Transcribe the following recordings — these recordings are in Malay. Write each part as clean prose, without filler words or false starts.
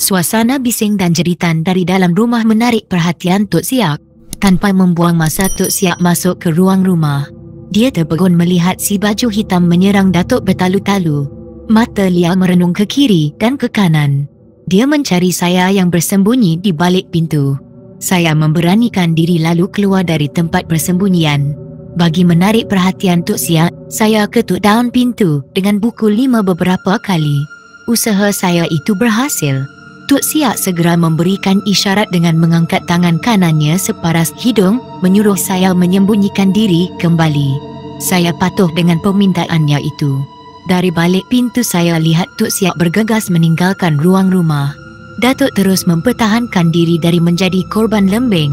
Suasana bising dan jeritan dari dalam rumah menarik perhatian Tok Siak. Tanpa membuang masa, Tok Siak masuk ke ruang rumah. Dia terpegun melihat si baju hitam menyerang Datuk bertalu-talu. Mata Lia merenung ke kiri dan ke kanan. Dia mencari saya yang bersembunyi di balik pintu. Saya memberanikan diri lalu keluar dari tempat persembunyian. Bagi menarik perhatian Tok Siak, saya ketuk daun pintu dengan pukul 5 beberapa kali. Usaha saya itu berhasil. Tok Siak segera memberikan isyarat dengan mengangkat tangan kanannya separas hidung, menyuruh saya menyembunyikan diri kembali. Saya patuh dengan permintaannya itu. Dari balik pintu saya lihat Tok Siak bergegas meninggalkan ruang rumah. Datuk terus mempertahankan diri dari menjadi korban lembing.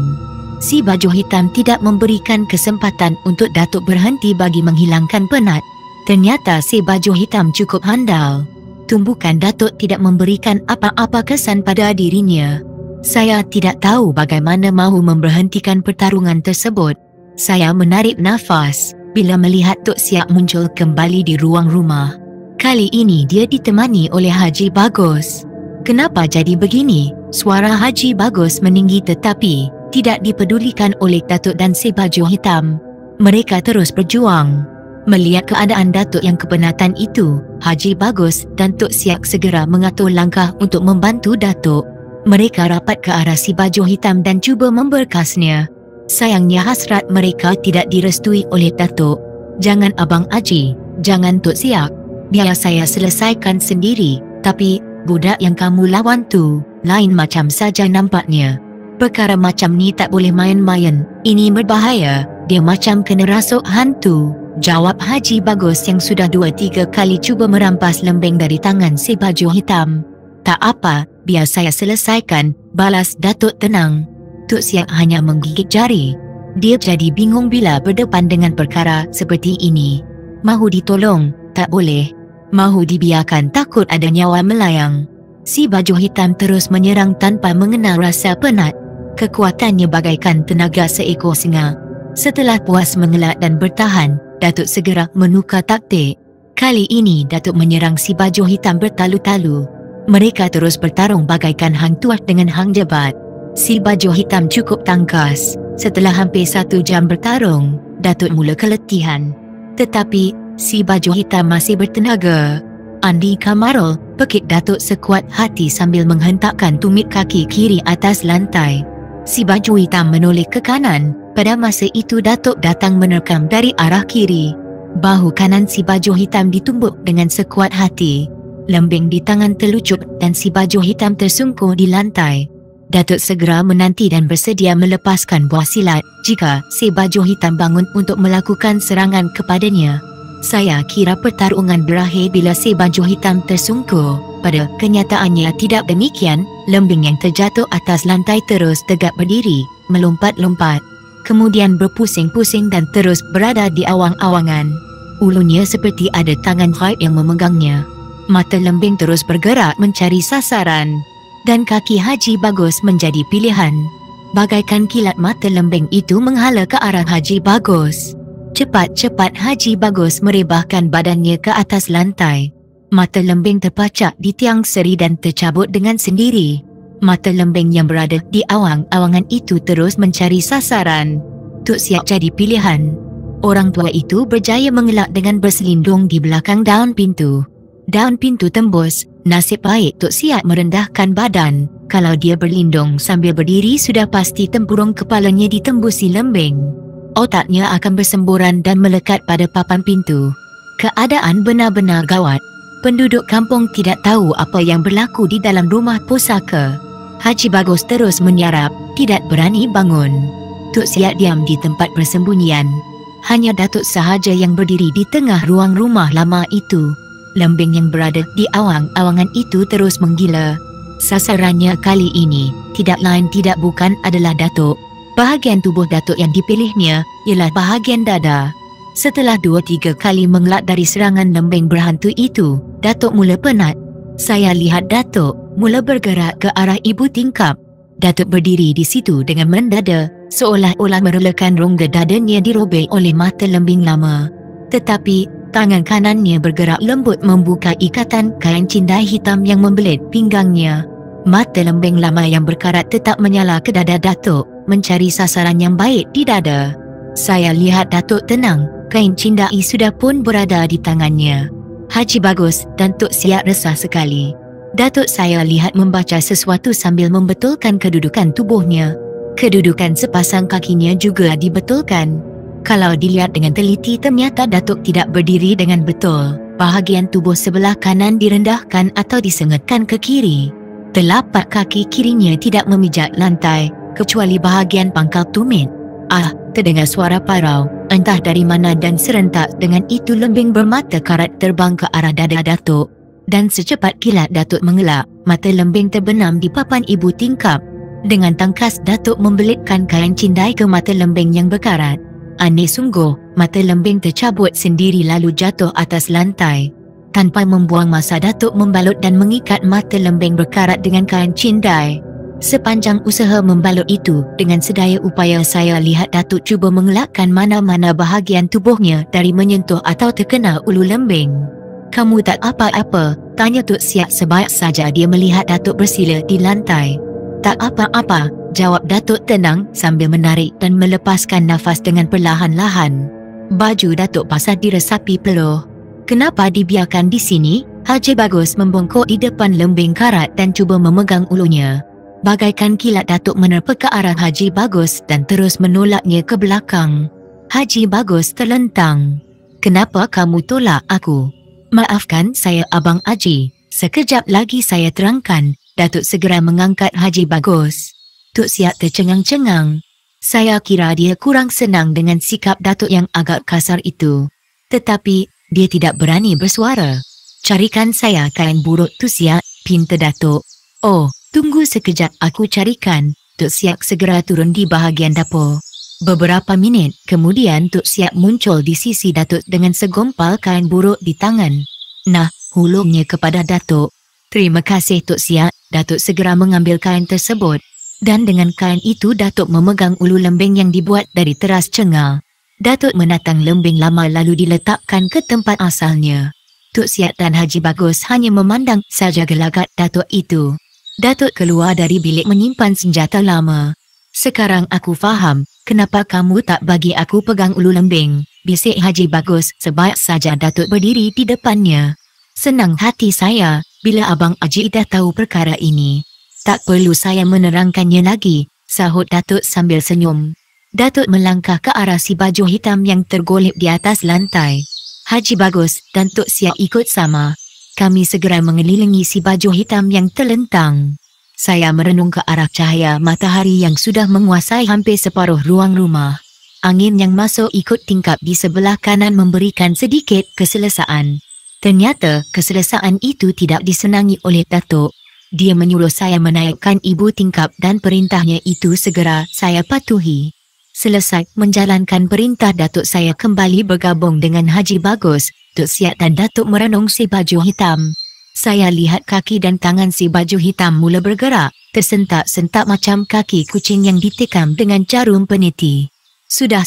Si baju hitam tidak memberikan kesempatan untuk Datuk berhenti bagi menghilangkan penat. Ternyata si baju hitam cukup handal. Tumbukan Datuk tidak memberikan apa-apa kesan pada dirinya. Saya tidak tahu bagaimana mahu memberhentikan pertarungan tersebut. Saya menarik nafas bila melihat Tok Siak muncul kembali di ruang rumah. Kali ini dia ditemani oleh Haji Bagus. Kenapa jadi begini? Suara Haji Bagus meninggi tetapi tidak dipedulikan oleh Datuk dan si baju hitam. Mereka terus berjuang. Melihat keadaan Datuk yang kepenatan itu, Haji Bagus dan Tok Siak segera mengatur langkah untuk membantu Datuk. Mereka rapat ke arah si baju hitam dan cuba memberkasnya. Sayangnya hasrat mereka tidak direstui oleh Datuk. Jangan Abang Haji, jangan Tok Siak. Biar saya selesaikan sendiri. Tapi, budak yang kamu lawan tu, lain macam saja nampaknya. Perkara macam ni tak boleh main-main. Ini berbahaya. Dia macam kena rasuk hantu. Jawab Haji Bagus yang sudah 2-3 kali cuba merampas lembing dari tangan si baju hitam. Tak apa, biar saya selesaikan, balas Datuk tenang. Tok Siak hanya menggigit jari. Dia jadi bingung bila berdepan dengan perkara seperti ini. Mahu ditolong, tak boleh. Mahu dibiarkan, takut ada nyawa melayang. Si baju hitam terus menyerang tanpa mengenal rasa penat. Kekuatannya bagaikan tenaga seekor singa. Setelah puas mengelak dan bertahan, Datuk segera menukar taktik. Kali ini Datuk menyerang si baju hitam bertalu-talu. Mereka terus bertarung bagaikan hang tuah dengan hang jebat. Si baju hitam cukup tangkas. Setelah hampir 1 jam bertarung, Datuk mula keletihan. Tetapi, si baju hitam masih bertenaga. Andi Kamarul pekik Datuk sekuat hati sambil menghentakkan tumit kaki kiri atas lantai. Si baju hitam menoleh ke kanan. Pada masa itu Datuk datang menerkam dari arah kiri. Bahu kanan si baju hitam ditumbuk dengan sekuat hati. Lembing di tangan terlucut dan si baju hitam tersungkur di lantai. Datuk segera menanti dan bersedia melepaskan buah silat jika si baju hitam bangun untuk melakukan serangan kepadanya. Saya kira pertarungan berakhir bila si baju hitam tersungkur. Pada kenyataannya tidak demikian. Lembing yang terjatuh atas lantai terus tegak berdiri, melompat-lompat. Kemudian berpusing-pusing dan terus berada di awang-awangan. Ulunya seperti ada tangan gaib yang memegangnya. Mata lembing terus bergerak mencari sasaran. Dan kaki Haji Bagus menjadi pilihan. Bagaikan kilat mata lembing itu menghala ke arah Haji Bagus. Cepat-cepat Haji Bagus merebahkan badannya ke atas lantai. Mata lembing terpacak di tiang seri dan tercabut dengan sendiri. Mata lembing yang berada di awang-awangan itu terus mencari sasaran. Tok Siak jadi pilihan. Orang tua itu berjaya mengelak dengan berselindung di belakang daun pintu. Daun pintu tembus. Nasib baik Tok Siak merendahkan badan. Kalau dia berlindung sambil berdiri sudah pasti tempurung kepalanya ditembusi lembing. Otaknya akan bersemburan dan melekat pada papan pintu. Keadaan benar-benar gawat. Penduduk kampung tidak tahu apa yang berlaku di dalam rumah pusaka. Haji Bagus terus menyarap, tidak berani bangun. Tok Siak diam di tempat persembunyian. Hanya Datuk sahaja yang berdiri di tengah ruang rumah lama itu. Lembing yang berada di awang-awangan itu terus menggila. Sasarannya kali ini tidak lain tidak bukan adalah Datuk. Bahagian tubuh Datuk yang dipilihnya ialah bahagian dada. Setelah 2-3 kali mengelak dari serangan lembing berhantu itu, Datuk mula penat. Saya lihat Datuk mula bergerak ke arah ibu tingkap. Datuk berdiri di situ dengan mendada, seolah-olah merelakan rongga dadanya dirobek oleh mata lembing lama. Tetapi, tangan kanannya bergerak lembut membuka ikatan kain cindai hitam yang membelit pinggangnya. Mata lembing lama yang berkarat tetap menyala ke dada Datuk, mencari sasaran yang baik di dada. Saya lihat Datuk tenang, kain cindai sudah pun berada di tangannya. Haji Bagus dan Tok Siak resah sekali. Datuk saya lihat membaca sesuatu sambil membetulkan kedudukan tubuhnya. Kedudukan sepasang kakinya juga dibetulkan. Kalau dilihat dengan teliti ternyata Datuk tidak berdiri dengan betul. Bahagian tubuh sebelah kanan direndahkan atau disengatkan ke kiri. Telapak kaki kirinya tidak memijak lantai, kecuali bahagian pangkal tumit. Terdengar suara parau, entah dari mana dan serentak dengan itu lembing bermata karat terbang ke arah dada Datuk. Dan secepat kilat Datuk mengelak, mata lembing terbenam di papan ibu tingkap. Dengan tangkas Datuk membelitkan kain cindai ke mata lembing yang berkarat. Aneh sungguh, mata lembing tercabut sendiri lalu jatuh atas lantai. Tanpa membuang masa Datuk membalut dan mengikat mata lembing berkarat dengan kain cindai. Sepanjang usaha membalut itu, dengan sedaya upaya saya lihat Datuk cuba mengelakkan mana-mana bahagian tubuhnya dari menyentuh atau terkena ulu lembing. "Kamu tak apa-apa?" tanya Tok Siak sebaik saja dia melihat Datuk bersila di lantai. "Tak apa-apa," jawab Datuk tenang sambil menarik dan melepaskan nafas dengan perlahan-lahan. Baju Datuk basah diresapi peluh. "Kenapa dibiarkan di sini?" Haji Bagus membongkok di depan lembing karat dan cuba memegang ulunya. Bagaikan kilat Datuk menerpa ke arah Haji Bagus dan terus menolaknya ke belakang. Haji Bagus terlentang. "Kenapa kamu tolak aku?" "Maafkan saya Abang Haji. Sekejap lagi saya terangkan." Datuk segera mengangkat Haji Bagus. Tok Siak tercengang-cengang. Saya kira dia kurang senang dengan sikap Datuk yang agak kasar itu. Tetapi dia tidak berani bersuara. "Carikan saya kain buruk tu Siak," pinta Datuk. "Oh, tunggu sekejap aku carikan." Tok Siak segera turun di bahagian dapur. Beberapa minit kemudian Tok Siak muncul di sisi Datuk dengan segumpal kain buruk di tangan. "Nah," hulurnya kepada Datuk. "Terima kasih Tok Siak." Datuk segera mengambil kain tersebut. Dan dengan kain itu Datuk memegang ulu lembing yang dibuat dari teras cengal. Datuk menatang lembing lama lalu diletakkan ke tempat asalnya. Tok Siak dan Haji Bagus hanya memandang saja gelagat Datuk itu. Datuk keluar dari bilik menyimpan senjata lama. "Sekarang aku faham kenapa kamu tak bagi aku pegang ulu lembing," bisik Haji Bagus sebaik saja Datuk berdiri di depannya. "Senang hati saya bila Abang Haji dah tahu perkara ini." "Tak perlu saya menerangkannya lagi," sahut Datuk sambil senyum. Datuk melangkah ke arah si baju hitam yang tergolek di atas lantai. Haji Bagus dan Tok Siak ikut sama. Kami segera mengelilingi si baju hitam yang terlentang. Saya merenung ke arah cahaya matahari yang sudah menguasai hampir separuh ruang rumah. Angin yang masuk ikut tingkap di sebelah kanan memberikan sedikit keselesaan. Ternyata keselesaan itu tidak disenangi oleh Datuk. Dia menyuruh saya menaikkan ibu tingkap dan perintahnya itu segera saya patuhi. Selesai menjalankan perintah Datuk, saya kembali bergabung dengan Haji Bagus, Tok Siak dan Datuk merenung si baju hitam. Saya lihat kaki dan tangan si baju hitam mula bergerak, tersentak-sentak macam kaki kucing yang ditikam dengan jarum peniti. "Sudah,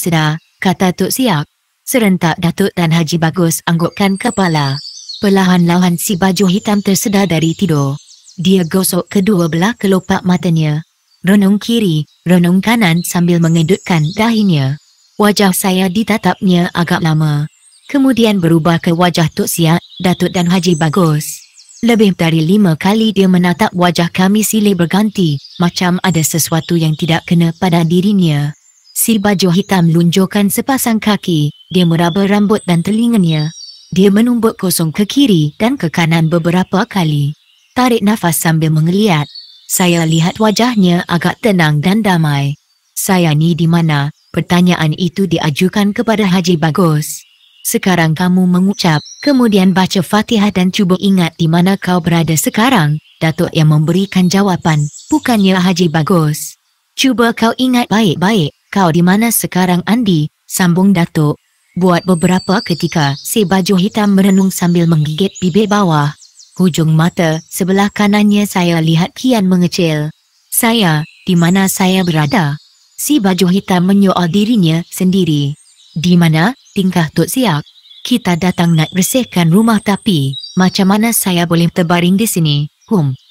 kata Tok Siak. Serentak Datuk dan Haji Bagus anggukkan kepala. Perlahan-lahan si baju hitam tersedar dari tidur. Dia gosok kedua belah kelopak matanya. Renung kiri, renung kanan sambil mengedutkan dahinya. Wajah saya ditatapnya agak lama. Kemudian berubah ke wajah Tok Siak, Datuk dan Haji Bagus. Lebih dari 5 kali dia menatap wajah kami silih berganti, macam ada sesuatu yang tidak kena pada dirinya. Si baju hitam lunjurkan sepasang kaki, dia meraba rambut dan telinganya. Dia menumbuk kosong ke kiri dan ke kanan beberapa kali. Tarik nafas sambil mengeliat. Saya lihat wajahnya agak tenang dan damai. "Saya ni di mana?" Pertanyaan itu diajukan kepada Haji Bagus. "Sekarang kamu mengucap, kemudian baca Fatihah dan cuba ingat di mana kau berada sekarang." Datuk yang memberikan jawapan, bukannya Haji Bagus. "Cuba kau ingat baik-baik, kau di mana sekarang Andi?" sambung Datuk. Buat beberapa ketika, si baju hitam merenung sambil menggigit bibir bawah. Hujung mata sebelah kanannya saya lihat kian mengecil. "Saya, di mana saya berada?" Si baju hitam menyoal dirinya sendiri. "Di mana?" tingkah Tok Siak. "Kita datang nak bersihkan rumah tapi, macam mana saya boleh terbaring di sini?"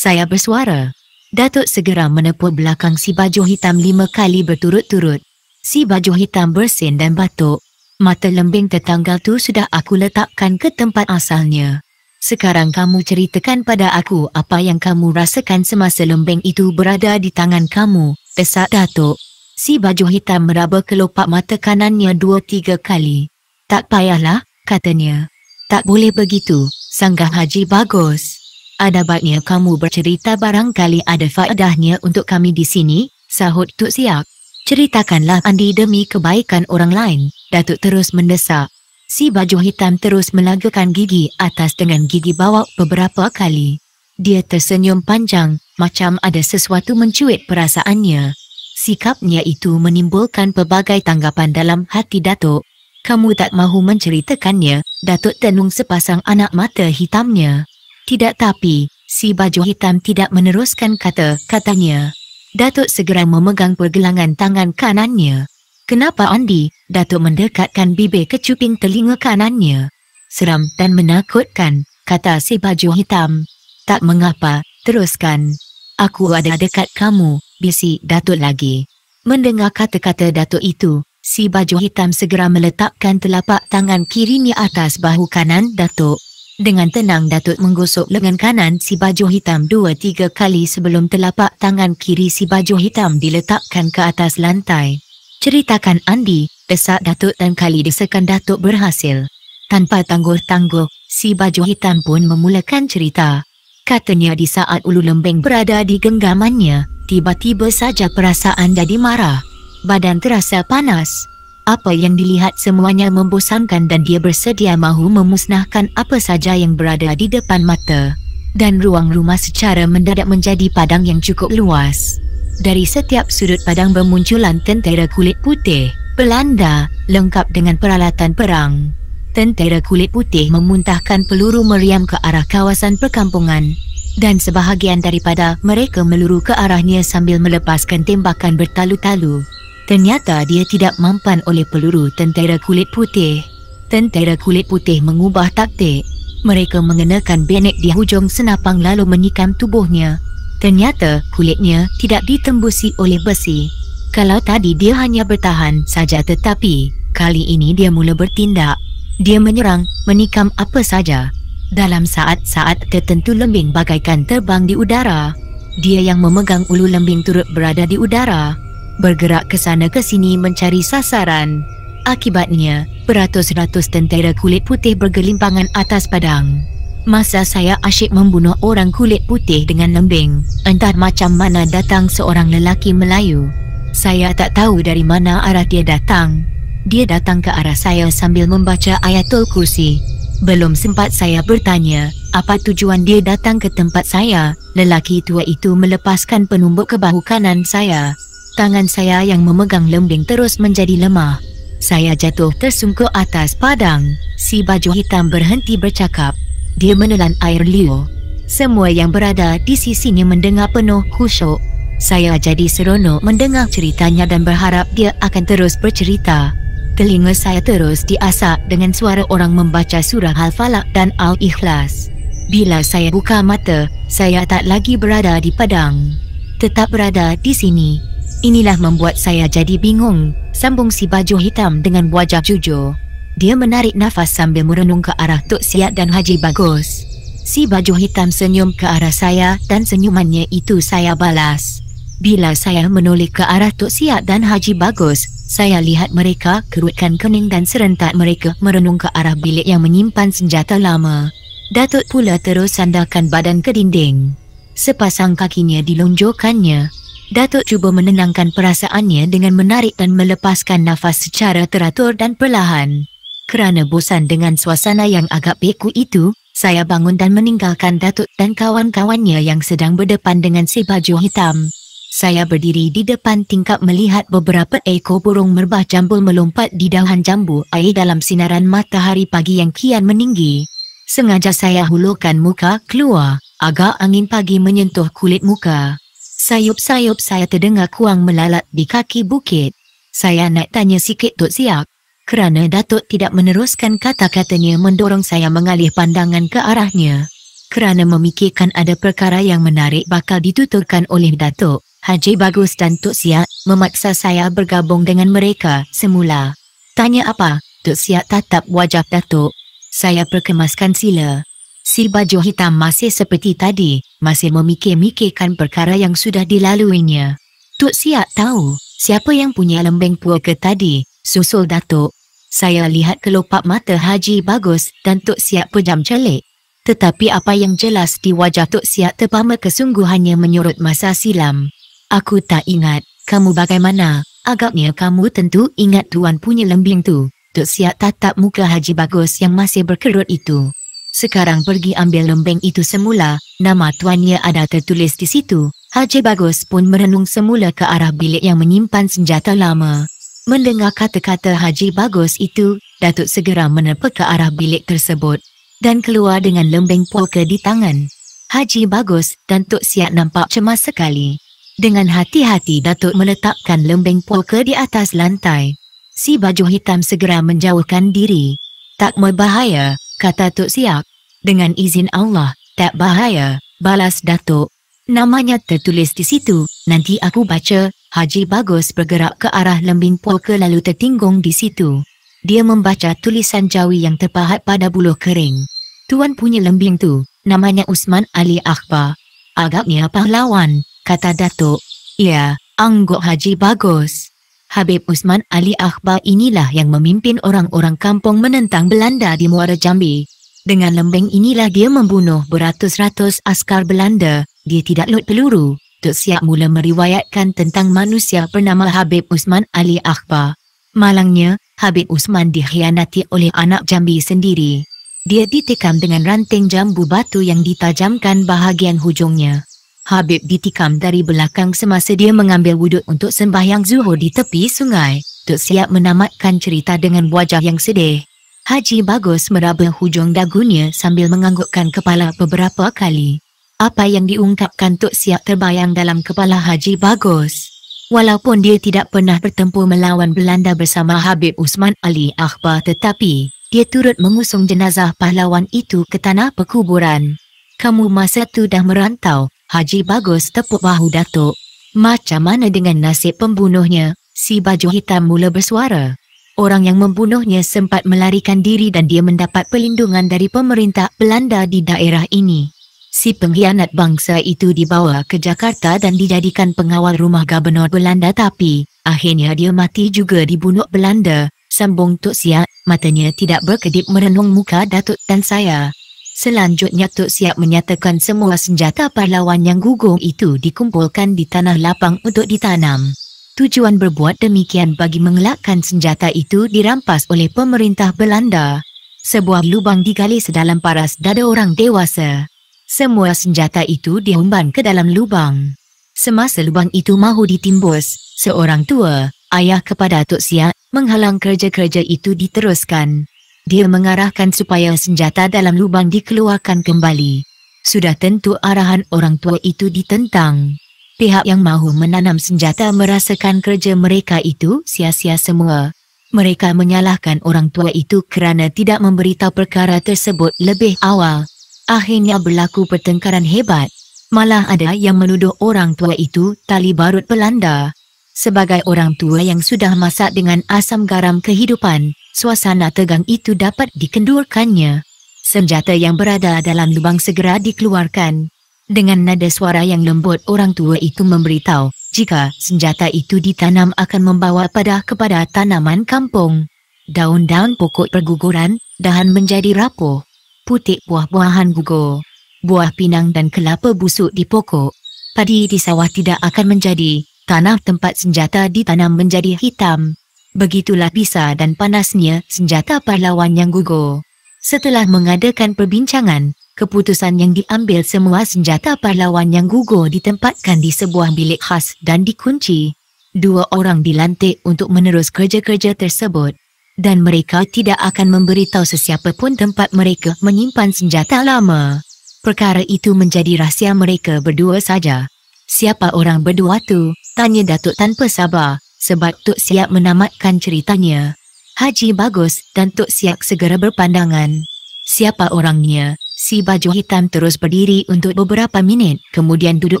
Saya bersuara. Datuk segera menepuk belakang si baju hitam 5 kali berturut-turut. Si baju hitam bersin dan batuk. Mata lembing tetangga tu sudah aku letakkan ke tempat asalnya. Sekarang kamu ceritakan pada aku apa yang kamu rasakan semasa lembing itu berada di tangan kamu, desak Datuk. Si baju hitam meraba kelopak mata kanannya 2-3 kali. Tak payahlah, katanya. Tak boleh begitu, sanggah Haji Bagus. Ada baiknya kamu bercerita, barangkali ada faedahnya untuk kami di sini, sahut Tuk Siak. Ceritakanlah Andi demi kebaikan orang lain, Datuk terus mendesak. Si baju hitam terus melagakan gigi atas dengan gigi bawah beberapa kali. Dia tersenyum panjang, macam ada sesuatu mencuit perasaannya. Sikapnya itu menimbulkan pelbagai tanggapan dalam hati Datuk. Kamu tak mahu menceritakannya, Datuk tenung sepasang anak mata hitamnya. Tidak, tapi si baju hitam tidak meneruskan kata-katanya. Datuk segera memegang pergelangan tangan kanannya. Kenapa Andi? Datuk mendekatkan bibir ke cuping telinga kanannya. Seram dan menakutkan, kata si baju hitam. Tak mengapa, teruskan. Aku ada dekat kamu, bisik Datuk lagi. Mendengar kata-kata Datuk itu, si baju hitam segera meletakkan telapak tangan kirinya atas bahu kanan Datuk. Dengan tenang Datuk menggosok lengan kanan si baju hitam 2-3 kali sebelum telapak tangan kiri si baju hitam diletakkan ke atas lantai. Ceritakan Andi, desak Datuk, dan kali desakan Datuk berhasil. Tanpa tangguh-tangguh, si baju hitam pun memulakan cerita. Katanya di saat ulu lembing berada di genggamannya, tiba-tiba saja perasaan jadi marah. Badan terasa panas. Apa yang dilihat semuanya membosankan dan dia bersedia mahu memusnahkan apa saja yang berada di depan mata. Dan ruang rumah secara mendadak menjadi padang yang cukup luas. Dari setiap sudut padang bermunculan tentera kulit putih, Belanda, lengkap dengan peralatan perang. Tentera kulit putih memuntahkan peluru meriam ke arah kawasan perkampungan. Dan sebahagian daripada mereka meluru ke arahnya sambil melepaskan tembakan bertalu-talu. Ternyata dia tidak mampan oleh peluru tentera kulit putih. Tentera kulit putih mengubah taktik. Mereka mengenakan bayonet di hujung senapang lalu menikam tubuhnya. Ternyata kulitnya tidak ditembusi oleh besi. Kalau tadi dia hanya bertahan saja, tetapi kali ini dia mula bertindak. Dia menyerang, menikam apa saja. Dalam saat-saat tertentu lembing bagaikan terbang di udara. Dia yang memegang ulu lembing turut berada di udara, bergerak ke sana ke sini mencari sasaran. Akibatnya, beratus-ratus tentera kulit putih bergelimpangan atas padang. Masa saya asyik membunuh orang kulit putih dengan lembing, entah macam mana datang seorang lelaki Melayu. Saya tak tahu dari mana arah dia datang. Dia datang ke arah saya sambil membaca Ayatul Kursi. Belum sempat saya bertanya apa tujuan dia datang ke tempat saya, lelaki tua itu melepaskan penumbuk ke bahu kanan saya. Tangan saya yang memegang lembing terus menjadi lemah. Saya jatuh tersungkur atas padang. Si baju hitam berhenti bercakap. Dia menelan air liur. Semua yang berada di sisinya mendengar penuh khusyuk. Saya jadi seronok mendengar ceritanya dan berharap dia akan terus bercerita. Telinga saya terus diasak dengan suara orang membaca surah Al-Falaq dan Al-Ikhlas. Bila saya buka mata, saya tak lagi berada di padang. Tetap berada di sini. Inilah membuat saya jadi bingung, sambung si baju hitam dengan wajah jujur. Dia menarik nafas sambil merenung ke arah Tok Siak dan Haji Bagus. Si baju hitam senyum ke arah saya dan senyumannya itu saya balas. Bila saya menoleh ke arah Tok Siak dan Haji Bagus, saya lihat mereka kerutkan kening dan serentak mereka merenung ke arah bilik yang menyimpan senjata lama. Datuk pula terus sandarkan badan ke dinding. Sepasang kakinya dilonjorkannya. Datuk cuba menenangkan perasaannya dengan menarik dan melepaskan nafas secara teratur dan perlahan. Kerana bosan dengan suasana yang agak beku itu, saya bangun dan meninggalkan Datuk dan kawan-kawannya yang sedang berdepan dengan si baju hitam. Saya berdiri di depan tingkap melihat beberapa ekor burung merbah jambul melompat di dahan jambu air dalam sinaran matahari pagi yang kian meninggi. Sengaja saya hulurkan muka keluar, agar angin pagi menyentuh kulit muka. Sayup-sayup saya terdengar kuang melalat di kaki bukit. Saya nak tanya sikit Tok Siak. Kerana Datuk tidak meneruskan kata-katanya mendorong saya mengalih pandangan ke arahnya. Kerana memikirkan ada perkara yang menarik bakal dituturkan oleh Datuk Haji Bagus dan Tok Siak, memaksa saya bergabung dengan mereka semula. Tanya apa? Tok Siak tatap wajah Datuk. Saya perkemaskan sila. Si baju hitam masih seperti tadi, masih memikir-mikirkan perkara yang sudah dilaluinya. Tok Siak tahu siapa yang punya lembeng puaka tadi, susul Datuk. Saya lihat kelopak mata Haji Bagus dan Tok Siak pejam celik. Tetapi apa yang jelas di wajah Tok Siak terpama kesungguhannya menyorot masa silam. Aku tak ingat, kamu bagaimana? Agaknya kamu tentu ingat tuan punya lembing tu. Tok Siak tatap muka Haji Bagus yang masih berkerut itu. Sekarang pergi ambil lembing itu semula, nama tuannya ada tertulis di situ. Haji Bagus pun merenung semula ke arah bilik yang menyimpan senjata lama. Mendengar kata-kata Haji Bagus itu, Datuk segera menerpa ke arah bilik tersebut dan keluar dengan lembing polka di tangan. Haji Bagus dan Tok Siak nampak cemas sekali. Dengan hati-hati Datuk meletakkan lembing polka di atas lantai. Si baju hitam segera menjauhkan diri. Tak berbahaya, kata Tok Siak. Dengan izin Allah, tak bahaya, balas Datuk. Namanya tertulis di situ, nanti aku baca. Haji Bagus bergerak ke arah lembing polka lalu tertinggung di situ. Dia membaca tulisan Jawi yang terpahat pada buluh kering. Tuan punya lembing tu, namanya Usman Ali Akbar. Agaknya pahlawan, kata Datuk. Ya, angguk Haji Bagus. Habib Usman Ali Akbar inilah yang memimpin orang-orang kampung menentang Belanda di Muara Jambi. Dengan lembing inilah dia membunuh beratus-ratus askar Belanda. Dia tidak lot peluru. Tok Siak mula meriwayatkan tentang manusia bernama Habib Usman Ali Akbar. Malangnya, Habib Usman dikhianati oleh anak Jambi sendiri. Dia ditikam dengan ranting jambu batu yang ditajamkan bahagian hujungnya. Habib ditikam dari belakang semasa dia mengambil wuduk untuk sembahyang zuhur di tepi sungai. Tok Siak menamatkan cerita dengan wajah yang sedih. Haji Bagus meraba hujung dagunya sambil menganggukkan kepala beberapa kali. Apa yang diungkapkan Tok Siak terbayang dalam kepala Haji Bagus. Walaupun dia tidak pernah bertempur melawan Belanda bersama Habib Usman Ali Akbar, tetapi dia turut mengusung jenazah pahlawan itu ke tanah perkuburan. Kamu masa tu dah merantau. Haji Bagus tepuk bahu Datuk. Macam mana dengan nasib pembunuhnya? Si baju hitam mula bersuara. Orang yang membunuhnya sempat melarikan diri dan dia mendapat perlindungan dari pemerintah Belanda di daerah ini. Si pengkhianat bangsa itu dibawa ke Jakarta dan dijadikan pengawal rumah Gubernur Belanda, tapi akhirnya dia mati juga dibunuh Belanda, sambung Tok Siak. Matanya tidak berkedip merenung muka Datuk dan saya. Selanjutnya Tok Siak menyatakan semua senjata pahlawan yang gugur itu dikumpulkan di tanah lapang untuk ditanam. Tujuan berbuat demikian bagi mengelakkan senjata itu dirampas oleh pemerintah Belanda. Sebuah lubang digali sedalam paras dada orang dewasa. Semua senjata itu dihumban ke dalam lubang. Semasa lubang itu mahu ditimbus, seorang tua, ayah kepada Tok Siak, menghalang kerja-kerja itu diteruskan. Dia mengarahkan supaya senjata dalam lubang dikeluarkan kembali. Sudah tentu arahan orang tua itu ditentang. Pihak yang mahu menanam senjata merasakan kerja mereka itu sia-sia semua. Mereka menyalahkan orang tua itu kerana tidak memberitahu perkara tersebut lebih awal. Akhirnya berlaku pertengkaran hebat. Malah ada yang menuduh orang tua itu tali barut Belanda. Sebagai orang tua yang sudah masak dengan asam garam kehidupan, suasana tegang itu dapat dikendurkannya. Senjata yang berada dalam lubang segera dikeluarkan. Dengan nada suara yang lembut orang tua itu memberitahu, jika senjata itu ditanam akan membawa pada kepada tanaman kampung. Daun-daun pokok berguguran, dahan menjadi rapuh. Putik buah-buahan gugur. Buah pinang dan kelapa busuk di pokok. Padi di sawah tidak akan menjadi. Tanah tempat senjata ditanam menjadi hitam. Begitulah bisa dan panasnya senjata pahlawan yang gugur. Setelah mengadakan perbincangan, keputusan yang diambil semua senjata pahlawan yang gugur ditempatkan di sebuah bilik khas dan dikunci. 2 orang dilantik untuk menerus kerja-kerja tersebut. Dan mereka tidak akan memberitahu sesiapa pun tempat mereka menyimpan senjata lama. Perkara itu menjadi rahsia mereka berdua saja. Siapa orang berdua tu? Tanya Datuk tanpa sabar, sebab Tok Siak menamatkan ceritanya. Haji Bagus dan Tok Siak segera berpandangan. Siapa orangnya? Si baju hitam terus berdiri untuk beberapa minit, kemudian duduk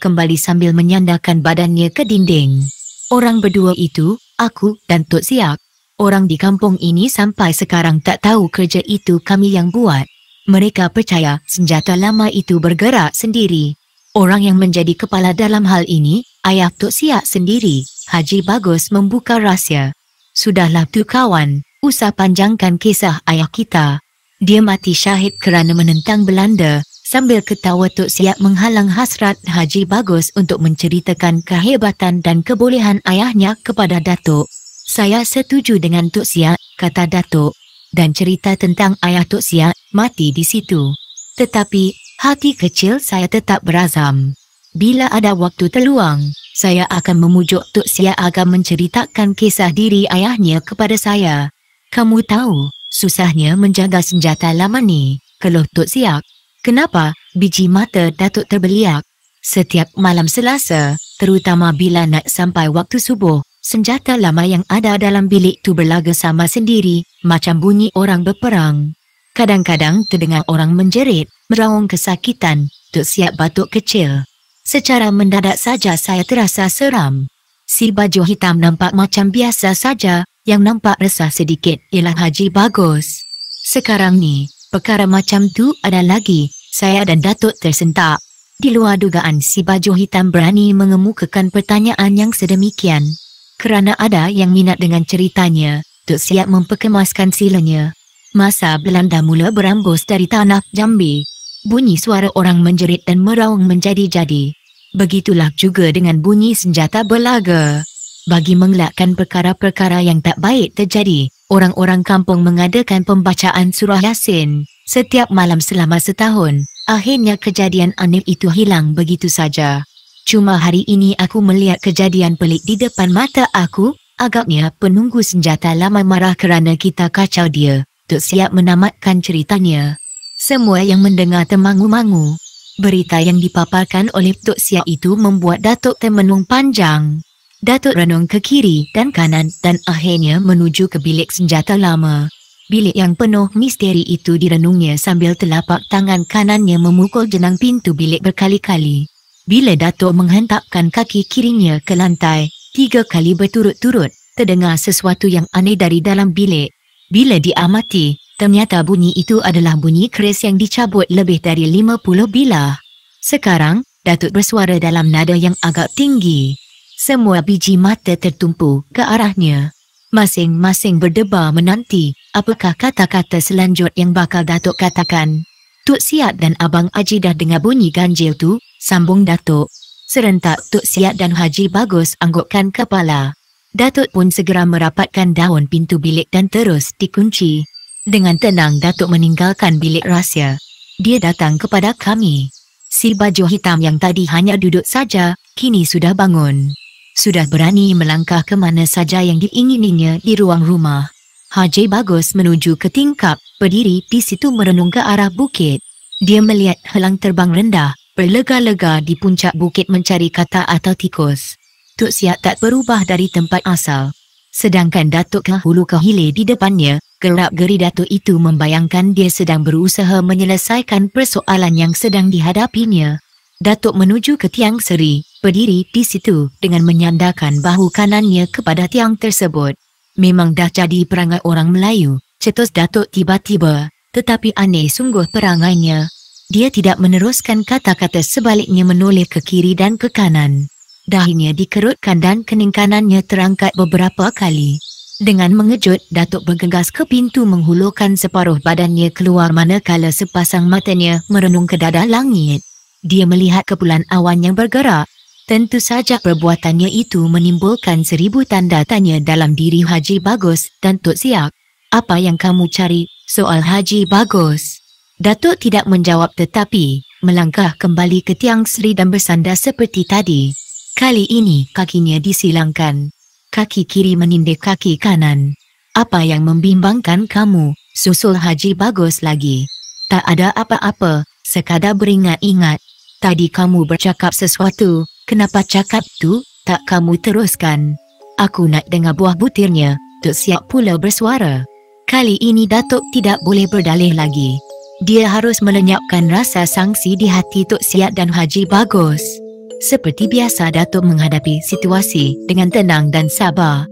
kembali sambil menyandarkan badannya ke dinding. Orang berdua itu, aku dan Tok Siak. Orang di kampung ini sampai sekarang tak tahu kerja itu kami yang buat. Mereka percaya senjata lama itu bergerak sendiri. Orang yang menjadi kepala dalam hal ini, ayah Tok Siak sendiri, Haji Bagus, membuka rahsia. Sudahlah tu kawan, usah panjangkan kisah ayah kita. Dia mati syahid kerana menentang Belanda. Sambil ketawa Tok Siak menghalang hasrat Haji Bagus untuk menceritakan kehebatan dan kebolehan ayahnya kepada Datuk. Saya setuju dengan Tok Siak, kata Datuk. Dan cerita tentang ayah Tok Siak mati di situ. Tetapi, hati kecil saya tetap berazam. Bila ada waktu terluang, saya akan memujuk Tok Siak agar menceritakan kisah diri ayahnya kepada saya. Kamu tahu, susahnya menjaga senjata lama ni, keluh Tok Siak. Kenapa? Biji mata Datuk terbeliak. Setiap malam Selasa, terutama bila nak sampai waktu subuh, senjata lama yang ada dalam bilik tu berlaga sama sendiri, macam bunyi orang berperang. Kadang-kadang terdengar orang menjerit, meraung kesakitan. Tok Siak batuk kecil. Secara mendadak saja saya terasa seram. Si baju hitam nampak macam biasa saja, yang nampak resah sedikit ialah Haji Bagus. Sekarang ni, perkara macam tu ada lagi. Saya dan Datuk tersentak. Di luar dugaan si baju hitam berani mengemukakan pertanyaan yang sedemikian. Kerana ada yang minat dengan ceritanya, Tok Siak memperkemaskan silanya. Masa Belanda mula berambus dari tanah Jambi, bunyi suara orang menjerit dan meraung menjadi-jadi. Begitulah juga dengan bunyi senjata berlaga. Bagi mengelakkan perkara-perkara yang tak baik terjadi, orang-orang kampung mengadakan pembacaan surah Yasin setiap malam selama setahun. Akhirnya kejadian aneh itu hilang begitu saja. Cuma hari ini aku melihat kejadian pelik di depan mata aku. Agaknya penunggu senjata lama marah kerana kita kacau dia. Tok Siak menamatkan ceritanya. Semua yang mendengar termangu-mangu. Berita yang dipaparkan oleh Tok Siak itu membuat Datuk termenung panjang. Datuk renung ke kiri dan kanan dan akhirnya menuju ke bilik senjata lama. Bilik yang penuh misteri itu direnungnya sambil telapak tangan kanannya memukul jenang pintu bilik berkali-kali. Bila Datuk menghentakkan kaki kirinya ke lantai, 3 kali berturut-turut, terdengar sesuatu yang aneh dari dalam bilik. Bila diamati, ternyata bunyi itu adalah bunyi keris yang dicabut lebih dari 50 bilah. Sekarang, Datuk bersuara dalam nada yang agak tinggi. Semua biji mata tertumpu ke arahnya. Masing-masing berdebar menanti apakah kata-kata selanjut yang bakal Datuk katakan. Tok Siak dan Abang Haji dah dengar bunyi ganjil tu, sambung Datuk. Serentak Tok Siak dan Haji Bagus anggukkan kepala. Datuk pun segera merapatkan daun pintu bilik dan terus dikunci. Dengan tenang Datuk meninggalkan bilik rahsia. Dia datang kepada kami. Si baju hitam yang tadi hanya duduk saja, kini sudah bangun. Sudah berani melangkah ke mana saja yang diingininya di ruang rumah. Haji Bagus menuju ke tingkap, berdiri di situ merenung ke arah bukit. Dia melihat helang terbang rendah, berlega-lega di puncak bukit mencari kata atau tikus. Tok Siak tak berubah dari tempat asal. Sedangkan Datuk ke hulu ke hilir di depannya, gerak-geri Datuk itu membayangkan dia sedang berusaha menyelesaikan persoalan yang sedang dihadapinya. Datuk menuju ke tiang seri, berdiri di situ dengan menyandarkan bahu kanannya kepada tiang tersebut. Memang dah jadi perangai orang Melayu, cetus Datuk tiba-tiba, tetapi aneh sungguh perangainya. Dia tidak meneruskan kata-kata, sebaliknya menoleh ke kiri dan ke kanan. Dahinya dikerutkan dan kening kanannya terangkat beberapa kali. Dengan mengejut, Datuk bergegas ke pintu menghulurkan separuh badannya keluar manakala sepasang matanya merenung ke dada langit. Dia melihat kepulan awan yang bergerak. Tentu saja perbuatannya itu menimbulkan 1000 tanda tanya dalam diri Haji Bagus dan Tok Siak. Apa yang kamu cari? Soal Haji Bagus. Datuk tidak menjawab tetapi melangkah kembali ke tiang seri dan bersandar seperti tadi. Kali ini kakinya disilangkan. Kaki kiri menindih kaki kanan. Apa yang membimbangkan kamu? Susul Haji Bagus lagi. Tak ada apa-apa, sekadar beringat-ingat. Tadi kamu bercakap sesuatu, kenapa cakap tu tak kamu teruskan? Aku nak dengar buah butirnya, Tok Siak pula bersuara. Kali ini Datuk tidak boleh berdalih lagi. Dia harus melenyapkan rasa sangsi di hati Tok Siak dan Haji Bagus. Seperti biasa, Datuk menghadapi situasi dengan tenang dan sabar.